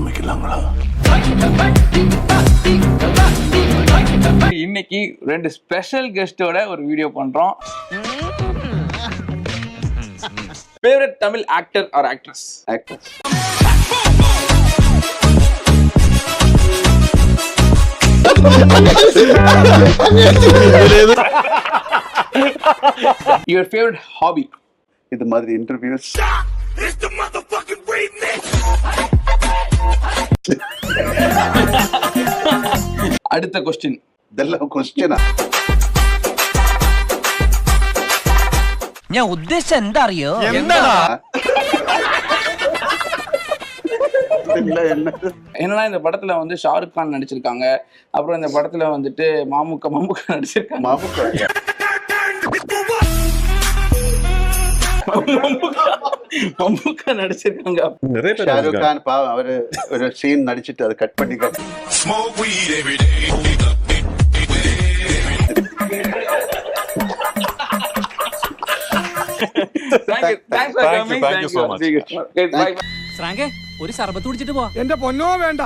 ஆரம்பிக்கலாங்களா? இன்னைக்கு 2 ஸ்பெஷல் கெஸ்டோட ஒரு வீடியோ பண்றோம். ஃபேவரட் தமிழ் actor or actress? Actress. Your favorite hobby? இது மாதிரி இன்டர்வியூஸ். அடுத்த கொஸ்டின். இதெல்லாம் கொஸ்டினா? ഞാൻ ഉദ്ദേശിച്ച എന്താ അറിയോ? என்னன்னா இந்த படத்துல வந்து ஷாருக் கான் நடிச்சிருக்காங்க, அப்புறம் இந்த படத்துல வந்துட்டு மம்முக்கா நடிச்சிருக்காங்க. மம்முக்கா நடிச்சிருக்காங்க. ஷாருக் கான் பாவம், அவரு ஒரு சீன் நடிச்சிட்டு அதை கட் பண்ணி Thanks for coming. Thank you so much. Okay, bye. ശ്രാങ്കേ ഒരു സർബത്ത് കുടിച്ചിട്ട് പോ. എന്റെ പൊന്നോ വേണ്ട.